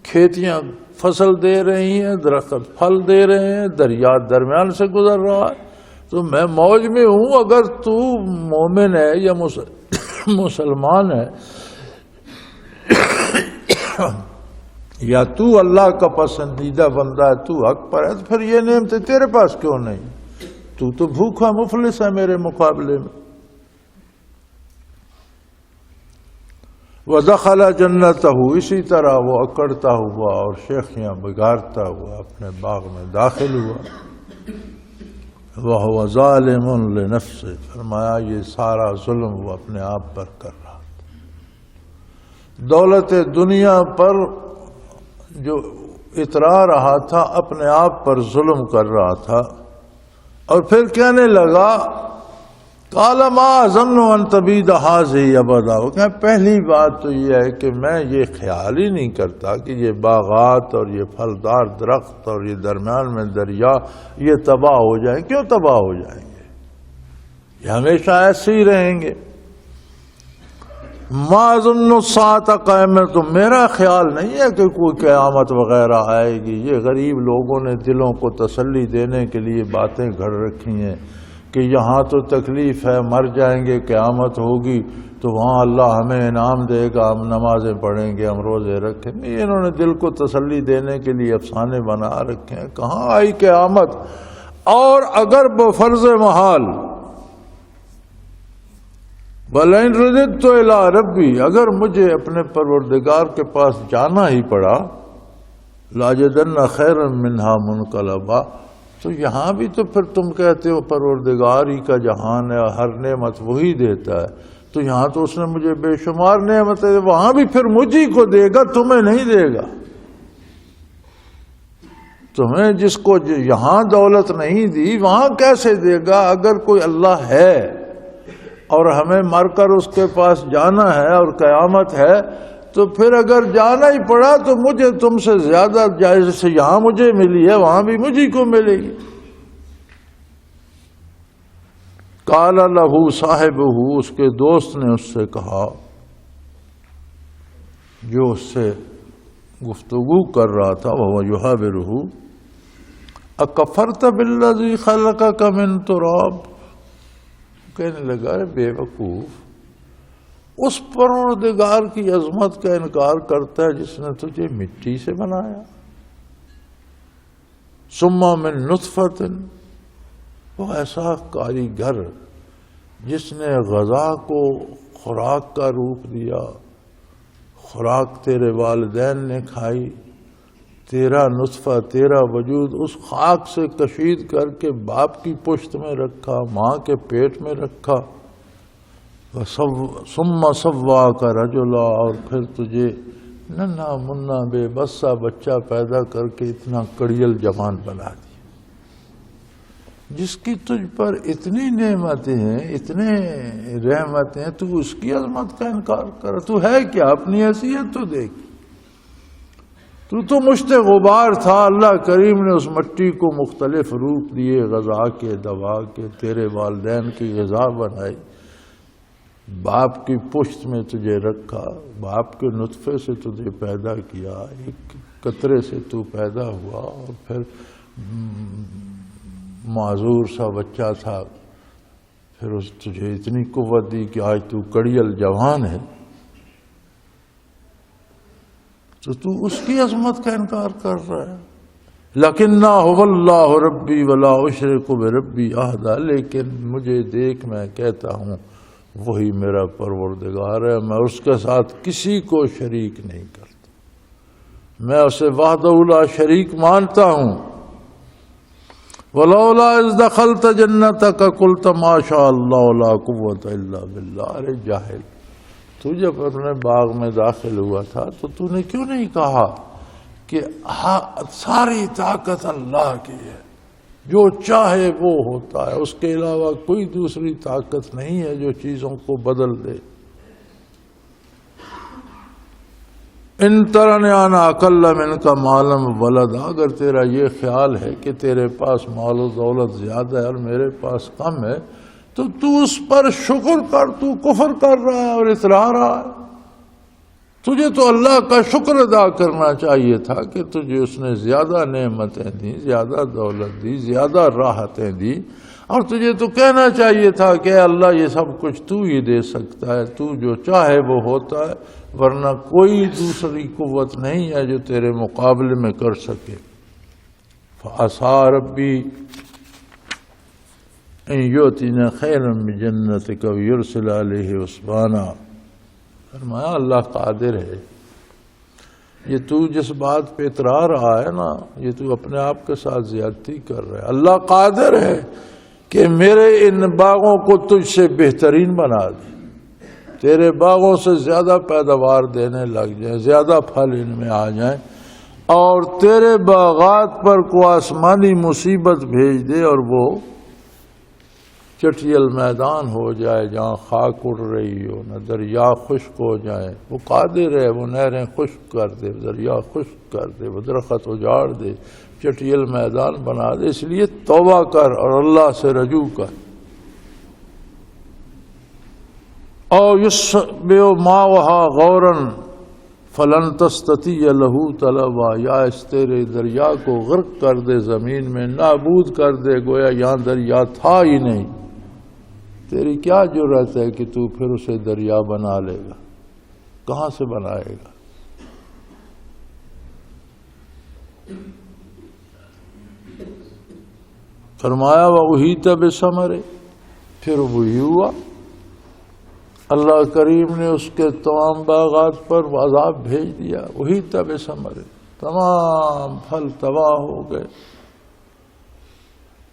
کھیتیاں فصل دے رہی ہیں، درخت پھل دے رہے ہیں، دریا درمیان سے گزر رہا ہے، تو میں موج میں ہوں۔ اگر تو مومن ہے یا مسلمان ہے یا تو اللہ کا پسندیدہ بندہ ہے، تو حق پر ہے، تو پھر یہ نعمتیں تیرے پاس کیوں نہیں؟ تو بھوکا مفلس ہے میرے مقابلے میں۔ وَدَخَلَ جَنَّتَهُ، اسی طرح وہ اکڑتا ہوا اور شیخیاں بگاڑتا ہوا اپنے باغ میں داخل ہوا۔ وَهُوَ ظَالِمٌ لِنَفْسِهِ، فرمایا یہ سارا ظلم وہ اپنے آپ پر کر رہا تھا، دولت دنیا پر جو اترا رہا تھا اپنے آپ پر ظلم کر رہا تھا۔ اور پھر کہنے لگا، قَالَ مَا أَظُنُّ أَن تَبِيدَ هَٰذِهِ أَبَدًا، وہ کہا پہلی بات تو یہ ہے کہ میں یہ خیال ہی نہیں کرتا کہ یہ باغات اور یہ پھلدار درخت اور یہ درمیان میں دریا یہ تباہ ہو جائیں۔ کیوں تباہ ہو جائیں گے؟ یہ ہمیشہ ایسے ہی رہیں گے۔ ما اظن الساعة قائمۃ، تو میرا خیال نہیں ہے کہ کوئی قیامت وغیرہ آئے گی۔ یہ غریب لوگوں نے دلوں کو تسلی دینے کے لیے باتیں گھڑ رکھی ہیں کہ یہاں تو تکلیف ہے، مر جائیں گے، قیامت ہوگی تو وہاں اللہ ہمیں انعام دے گا، ہم نمازیں پڑھیں گے، ہم روزے رکھیں گے۔ انہوں نے دل کو تسلی دینے کے لیے افسانے بنا رکھے ہیں۔ کہاں آئی قیامت؟ اور اگر بفرض محال بَلَئِن رُدِدتُّ إِلَىٰ رَبِّي، اگر مجھے اپنے پروردگار کے پاس جانا ہی پڑا، لَأَجِدَنَّ خَيْرًا مِّنْهَا مُنْقَلَبًا، تو یہاں بھی تو پھر تم کہتے ہو پروردگار ہی کا جہان ہے، ہر نعمت وہی دیتا ہے، تو یہاں تو اس نے مجھے بے شمار نعمتیں، وہاں بھی پھر مجھے کو دے گا، تمہیں نہیں دے گا۔ تمہیں جس کو یہاں دولت نہیں دی وہاں کیسے دے گا؟ اگر کوئی اللہ ہے اور ہمیں مر کر اس کے پاس جانا ہے اور قیامت ہے، تو پھر اگر جانا ہی پڑا تو مجھے تم سے زیادہ جیسے یہاں مجھے ملی ہے وہاں بھی مجھے کو ملے گی۔ قال لہ صاحبہ، اس کے دوست نے اس سے کہا، جو اس سے گفتگو کر رہا تھا، وہو یحاورہ، اکفرت بالذی خلقک من تراب، کہنے لگا ہے بے وقوف، اس پروردگار کی عظمت کا انکار کرتا ہے جس نے تجھے مٹی سے بنایا، ثم من نطفۃ، وہ ایسا کاریگر جس نے غذا کو خوراک کا روپ دیا، خوراک تیرے والدین نے کھائی، تیرا نطفہ، تیرا وجود اس خاک سے کشید کر کے باپ کی پشت میں رکھا، ماں کے پیٹ میں رکھا، ثم سواک رجلا، اور پھر تجھے ننھا منا بے بسا بچہ پیدا کر کے اتنا کڑیل جوان بنا دیا، جس کی تجھ پر اتنی نعمتیں ہیں، اتنے رحمتیں ہیں، تو اس کی عظمت کا انکار کر؟ تو ہے کیا؟ اپنی حیثیت تو دیکھ، تو مشت غبار تھا، اللہ کریم نے اس مٹی کو مختلف روپ دیے، غذا کے، دوا کے، تیرے والدین کی غذا بنائی، باپ کی پشت میں تجھے رکھا، باپ کے نطفے سے تجھے پیدا کیا، ایک قطرے سے تو پیدا ہوا، اور پھر معذور سا بچہ تھا، پھر اس تجھے اتنی قوت دی کہ آج تو کڑیل جوان ہے، تو اس کی عظمت کا انکار کر رہا ہے۔ لَكِنَّا هُوَ اللَّهُ رَبِّي وَلَا أُشْرِكُ بِرَبِّي أَحَدًا، لیکن مجھے دیکھ، میں کہتا ہوں وہی میرا پروردگار ہے، میں اس کے ساتھ کسی کو شریک نہیں کرتا، میں اسے وحدہ لا شریک مانتا ہوں۔ وَلَوْلَا إِذْ دَخَلْتَ جَنَّتَكَ قُلْتَ مَا شَاءَ اللَّهُ لَا قُوَّةَ إِلَّا بِاللَّهِ، ارے جاہل، تو جب اپنے باغ میں داخل ہوا تھا تو نے کیوں نہیں کہا کہ ساری طاقت اللہ کی ہے، جو چاہے وہ ہوتا ہے، اس کے علاوہ کوئی دوسری طاقت نہیں ہے جو چیزوں کو بدل دے۔ ان ترنی انا اقل منک مالا وولدا، اگر تیرا یہ خیال ہے کہ تیرے پاس مال و دولت زیادہ ہے اور میرے پاس کم ہے، تو اس پر شکر کر، تو کفر کر رہا ہے اور اترا رہا ہے۔ تجھے تو اللہ کا شکر ادا کرنا چاہیے تھا کہ تجھے اس نے زیادہ نعمتیں دی، زیادہ دولت دی، زیادہ راحتیں دی، اور تجھے تو کہنا چاہیے تھا کہ اے اللہ یہ سب کچھ تو ہی دے سکتا ہے، تو جو چاہے وہ ہوتا ہے، ورنہ کوئی دوسری قوت نہیں ہے جو تیرے مقابلے میں کر سکے۔ فَعَصَىٰ رَبِّي ان یؤتینا خیرا من جنتک ویرسل علیہ حسبانا، فرمایا اللہ قادر ہے، یہ تو جس بات پہ اترا رہا ہے نا، یہ تو اپنے آپ کے ساتھ زیادتی کر رہا ہے، اللہ قادر ہے کہ میرے ان باغوں کو تجھ سے بہترین بنا دے، تیرے باغوں سے زیادہ پیداوار دینے لگ جائیں، زیادہ پھل ان میں آ جائیں، اور تیرے باغات پر کو آسمانی مصیبت بھیج دے اور وہ چٹیل میدان ہو جائے جہاں خاک اڑ رہی ہو، نہ دریا خشک ہو جائے، وہ قادر ہے، وہ نہریں خشک کر دے، دریا خشک کر دے، وہ درخت اجاڑ دے، چٹیل میدان بنا دے۔ اس لیے توبہ کر اور اللہ سے رجوع کر، او یصبح ماؤها غورا فلن تستطیع له طلبا، یا اس تیرے دریا کو غرق کر دے، زمین میں نابود کر دے، گویا یہاں دریا تھا ہی نہیں، تیری کیا جرأت ہے کہ تو پھر اسے دریا بنا لے گا؟ کہاں سے بنائے گا؟ فرمایا وَأُحِيطَ بِثَمَرِهِ، پھر وہی ہوا، اللہ کریم نے اس کے تمام باغات پر عذاب بھیج دیا۔ احیط بثمرہ، تمام پھل تباہ ہو گئے۔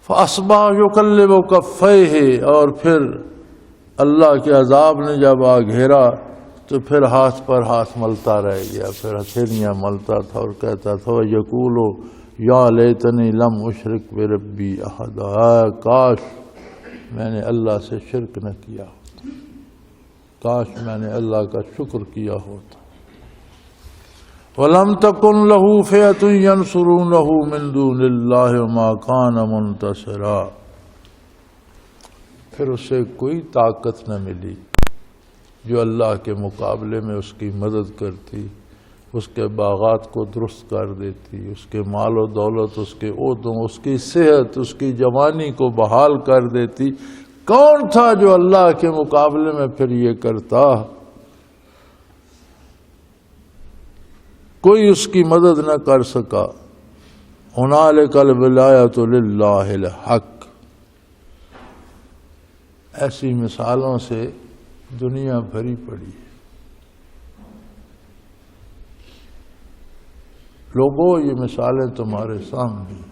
فاصبح یقلب کفیہ، اور پھر اللہ کے عذاب نے جب آ گھیرا تو پھر ہاتھ پر ہاتھ ملتا رہ گیا، پھر ہتھیلیاں ملتا تھا اور کہتا تھا یقول یا لیتنی لم اشرک بربی احدا، کاش میں نے اللہ سے شرک نہ کیا ہوتا، کاش میں نے اللہ کا شکر کیا ہوتا۔ وَلَمْ تَكُنْ لَهُ فِئَةٌ يَنْصُرُونَهُ مِنْ دُونِ اللَّهِ وَمَا كَانَ مُنْتَصِرًا، پھر اسے کوئی طاقت نہ ملی جو اللہ کے مقابلے میں اس کی مدد کرتی، اس کے باغات کو درست کر دیتی، اس کے مال و دولت، اس کے عہدوں، اس کی صحت، اس کی جوانی کو بحال کر دیتی۔ کون تھا جو اللہ کے مقابلے میں پھر یہ کرتا؟ کوئی اس کی مدد نہ کر سکا۔ ہنالک الولایۃ للہ الحق، ایسی مثالوں سے دنیا بھری پڑی ہے۔ لوگوں یہ مثالیں تمہارے سامنے ہیں۔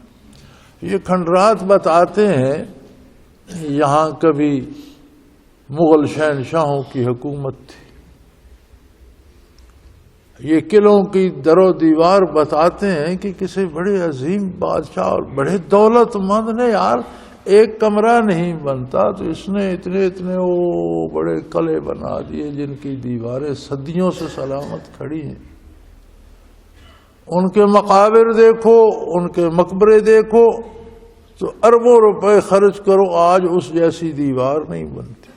یہ کھنڈرات بتاتے ہیں یہاں کبھی مغل شہنشاہوں کی حکومت تھی، یہ قلعوں کی در و دیوار بتاتے ہیں کہ کسی بڑے عظیم بادشاہ اور بڑے دولت مند نے یار ایک کمرہ نہیں بنتا تو اس نے اتنے وہ بڑے قلعے بنا دیے جن کی دیواریں صدیوں سے سلامت کھڑی ہیں۔ ان کے مقابر دیکھو، ان کے مقبرے دیکھو تو اربوں روپے خرچ کرو، آج اس جیسی دیوار نہیں بنتی۔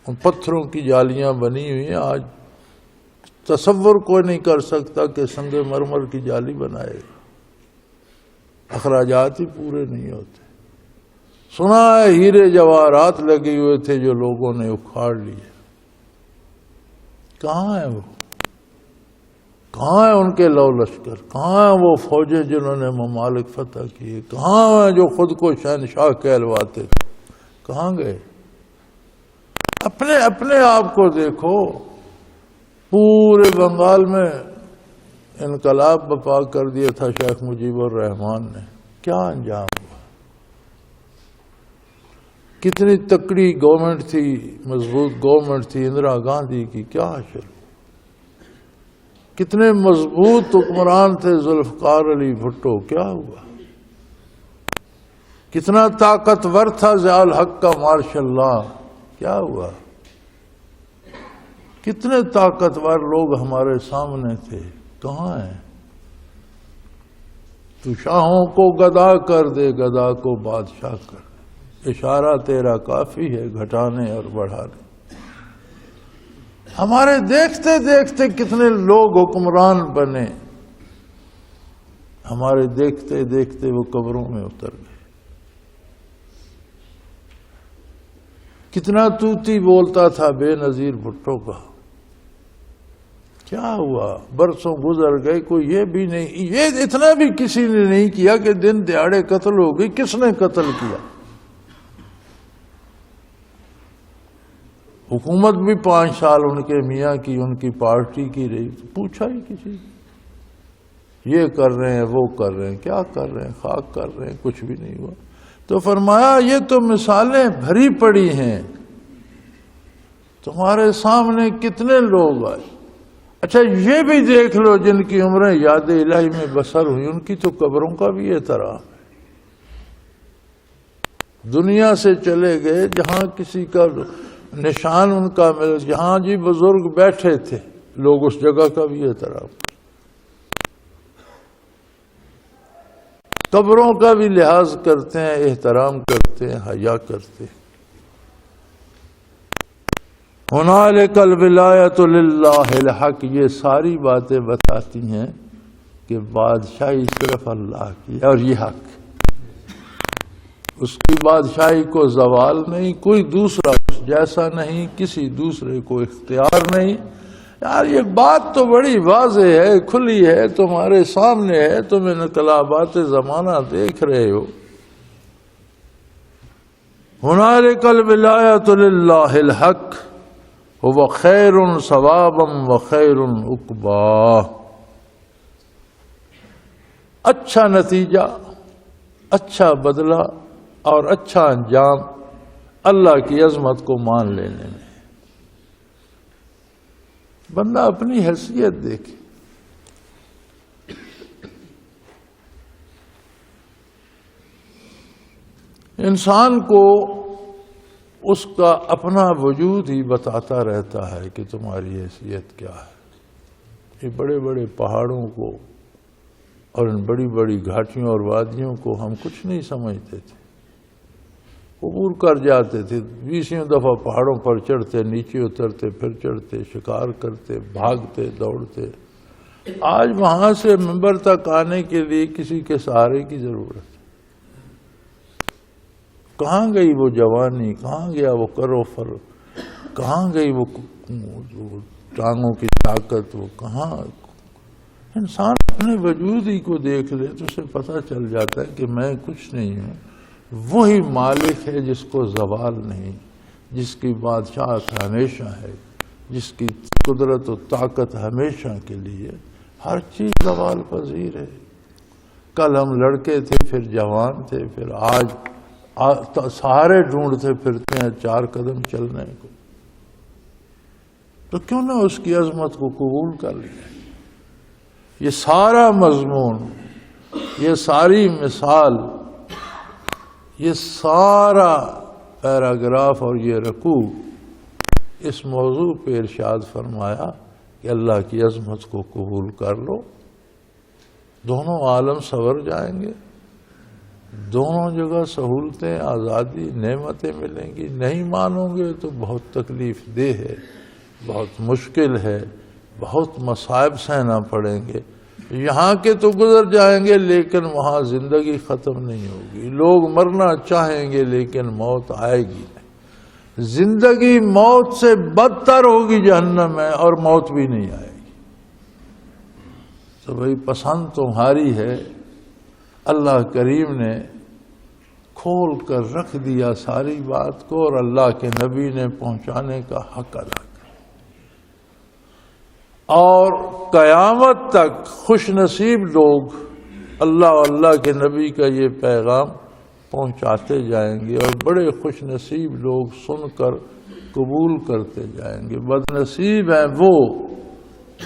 ان پتھروں کی جالیاں بنی ہوئی ہیں، آج تصور کوئی نہیں کر سکتا کہ سنگ مرمر کی جالی بنائے گا، اخراجات ہی پورے نہیں ہوتے۔ سنا ہے ہیرے جواہرات لگے ہوئے تھے جو لوگوں نے اکھاڑ لیے، کہاں ہے وہ؟ کہاں ہیں ان کے لو لشکر؟ کہاں ہیں وہ فوجیں جنہوں نے ممالک فتح کیے؟ کہاں ہیں جو خود کو شہنشاہ کہلواتے تھے؟ کہاں گئے؟ اپنے آپ کو دیکھو، پورے بنگال میں انقلاب برپا کر دیا تھا شیخ مجیب الرحمان نے، کیا انجام ہوا؟ کتنی تکڑی گورنمنٹ تھی، مضبوط گورنمنٹ تھی اندرا گاندھی کی، کیا حشر؟ کتنے مضبوط حکمران تھے ذوالفقار علی بھٹو، کیا ہوا؟ کتنا طاقتور تھا ضیاء الحق کا مارشل لا، کیا ہوا؟ کتنے طاقتور لوگ ہمارے سامنے تھے، کہاں ہیں؟ تو شاہوں کو گدا کر دے، گدا کو بادشاہ کر دے، اشارہ تیرا کافی ہے گھٹانے اور بڑھانے۔ ہمارے دیکھتے دیکھتے کتنے لوگ حکمران بنے، ہمارے دیکھتے دیکھتے وہ قبروں میں اتر گئے۔ کتنا توتی بولتا تھا بے نظیر بھٹو کا، کیا ہوا؟ برسوں گزر گئے، کوئی یہ بھی نہیں، یہ اتنا بھی کسی نے نہیں کیا کہ دن دہاڑے قتل ہو گئی۔ کس نے قتل کیا؟ حکومت بھی 5 سال ان کے میاں کی، ان کی پارٹی کی رہی، پوچھا ہی کسی، یہ کر رہے ہیں وہ کر رہے ہیں، کیا کر رہے ہیں؟ خاک کر رہے ہیں، کچھ بھی نہیں ہوا۔ تو فرمایا یہ تو مثالیں بھری پڑی ہیں، تمہارے سامنے کتنے لوگ آئے۔ اچھا یہ بھی دیکھ لو جن کی عمریں یاد الہی میں بسر ہوئی، ان کی تو قبروں کا بھی احترام ہے۔ دنیا سے چلے گئے، جہاں کسی کا نشان ان کا مل، جہاں جی بزرگ بیٹھے تھے، لوگ اس جگہ کا بھی احترام، قبروں کا بھی لحاظ کرتے ہیں، احترام کرتے ہیں، حیا کرتے ہیں۔ ہنالک الولایۃ للہ الحق، یہ ساری باتیں بتاتی ہیں کہ بادشاہی صرف اللہ کی ہے، اور یہ حق، اس کی بادشاہی کو زوال نہیں، کوئی دوسرا اس جیسا نہیں، کسی دوسرے کو اختیار نہیں۔ یار یہ بات تو بڑی واضح ہے، کھلی ہے، تمہارے سامنے ہے، تم انقلابات زمانہ دیکھ رہے ہو۔ ہنالک الولایۃ للہ الحق هو خیر ثوابا وخیر عقبا، اچھا نتیجہ، اچھا بدلہ اور اچھا انجام اللہ کی عظمت کو مان لینے میں۔ بندہ اپنی حیثیت دیکھے، انسان کو اس کا اپنا وجود ہی بتاتا رہتا ہے کہ تمہاری حیثیت کیا ہے۔ یہ بڑے بڑے پہاڑوں کو اور ان بڑی بڑی گھاٹیوں اور وادیوں کو ہم کچھ نہیں سمجھتے تھے، عبور کر جاتے تھے، 20 دفعہ پہاڑوں پر چڑھتے، نیچے اترتے، پھر چڑھتے، شکار کرتے، بھاگتے، دوڑتے۔ آج وہاں سے منبر تک آنے کے لیے کسی کے سہارے کی ضرورت ہے۔ کہاں گئی وہ جوانی، کہاں گیا وہ کرو فر، کہاں گئی وہ ٹانگوں کی طاقت، وہ کہاں؟ انسان اپنے وجود ہی کو دیکھ لے تو اسے پتہ چل جاتا ہے کہ میں کچھ نہیں ہوں، وہی مالک ہے جس کو زوال نہیں، جس کی بادشاہت ہمیشہ ہے، جس کی قدرت و طاقت ہمیشہ کے لیے، ہر چیز زوال پذیر ہے۔ کل ہم لڑکے تھے، پھر جوان تھے، پھر آج سہارے ڈھونڈتے پھرتے ہیں 4 قدم چلنے کو، تو کیوں نہ اس کی عظمت کو قبول کر لیا؟ یہ سارا مضمون، یہ ساری مثال، یہ سارا پیراگراف اور یہ رکوع اس موضوع پہ ارشاد فرمایا کہ اللہ کی عظمت کو قبول کر لو، دونوں عالم سنور جائیں گے، دونوں جگہ سہولتیں، آزادی، نعمتیں ملیں گی۔ نہیں مانو گے تو بہت تکلیف دہ ہے، بہت مشکل ہے، بہت مصائب سہنا پڑیں گے۔ یہاں کے تو گزر جائیں گے لیکن وہاں زندگی ختم نہیں ہوگی۔ لوگ مرنا چاہیں گے لیکن موت آئے گی نہیں، زندگی موت سے بدتر ہوگی جہنم میں، اور موت بھی نہیں آئے گی۔ تو بھئی پسند تمہاری ہے، اللہ کریم نے کھول کر رکھ دیا ساری بات کو، اور اللہ کے نبی نے پہنچانے کا حق ادا کیا، اور قیامت تک خوش نصیب لوگ اللہ اور اللہ کے نبی کا یہ پیغام پہنچاتے جائیں گے، اور بڑے خوش نصیب لوگ سن کر قبول کرتے جائیں گے۔ بد نصیب ہیں وہ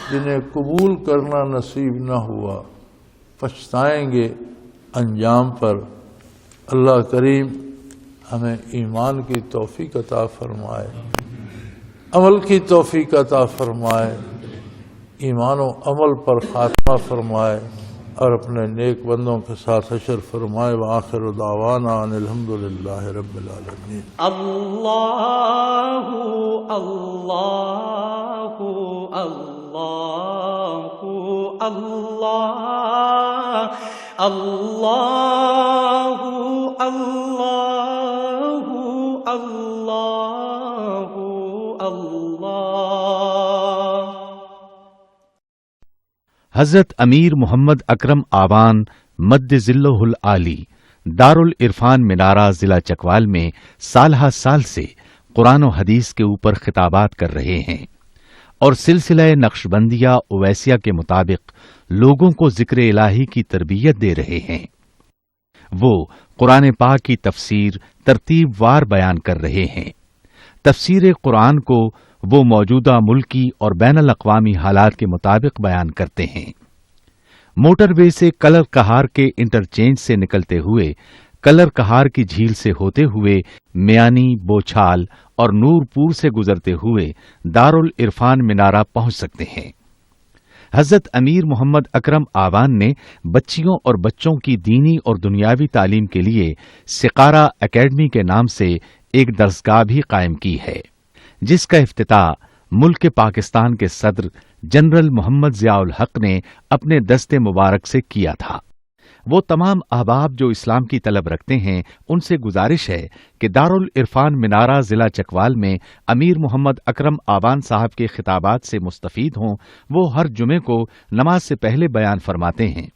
جنہیں قبول کرنا نصیب نہ ہوا، پچھتائیں گے انجام پر۔ اللہ کریم ہمیں ایمان کی توفیق عطا فرمائے، عمل کی توفیق عطا فرمائے، ایمان و عمل پر خاتمہ فرمائے، اور اپنے نیک بندوں کے ساتھ حشر فرمائے۔ وآخر دعوانا ان الحمدللہ رب العالمین۔ اللہ اللہ اللہ اللہ اللہ اللہ اللہ اللہ۔ حضرت امیر محمد اکرم آوان مد ذلہ العالی دارالعرفان منارہ ضلع چکوال میں سالہ سال سے قرآن و حدیث کے اوپر خطابات کر رہے ہیں، اور سلسلہ نقشبندیہ اویسیہ کے مطابق لوگوں کو ذکر الہی کی تربیت دے رہے ہیں۔ وہ قرآن پاک کی تفسیر ترتیب وار بیان کر رہے ہیں۔ تفسیر قرآن کو وہ موجودہ ملکی اور بین الاقوامی حالات کے مطابق بیان کرتے ہیں۔ موٹر وے سے کلر کہار کے انٹرچینج سے نکلتے ہوئے، کلر کہار کی جھیل سے ہوتے ہوئے، میانی، بوچھال اور نور پور سے گزرتے ہوئے دارالعرفان منارہ پہنچ سکتے ہیں۔ حضرت امیر محمد اکرم آوان نے بچیوں اور بچوں کی دینی اور دنیاوی تعلیم کے لیے سقارہ اکیڈمی کے نام سے ایک درسگاہ بھی قائم کی ہے، جس کا افتتاح ملک پاکستان کے صدر جنرل محمد ضیاء الحق نے اپنے دست مبارک سے کیا تھا۔ وہ تمام احباب جو اسلام کی طلب رکھتے ہیں ان سے گزارش ہے کہ دارالعرفان منارہ ضلع چکوال میں امیر محمد اکرم آوان صاحب کے خطابات سے مستفید ہوں۔ وہ ہر جمعے کو نماز سے پہلے بیان فرماتے ہیں۔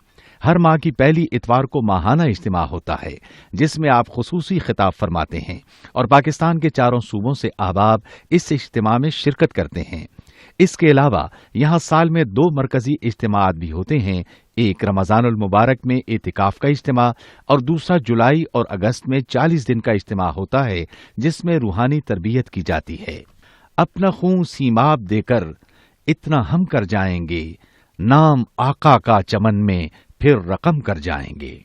ہر ماہ کی پہلی اتوار کو ماہانہ اجتماع ہوتا ہے جس میں آپ خصوصی خطاب فرماتے ہیں اور پاکستان کے چاروں صوبوں سے احباب اس اجتماع میں شرکت کرتے ہیں۔ اس کے علاوہ یہاں سال میں 2 مرکزی اجتماعات بھی ہوتے ہیں، ایک رمضان المبارک میں اعتکاف کا اجتماع اور دوسرا جولائی اور اگست میں 40 دن کا اجتماع ہوتا ہے جس میں روحانی تربیت کی جاتی ہے۔ اپنا خون سیماب دے کر اتنا ہم کر جائیں گے، نام آقا کا چمن میں پھر رقم کر جائیں گے۔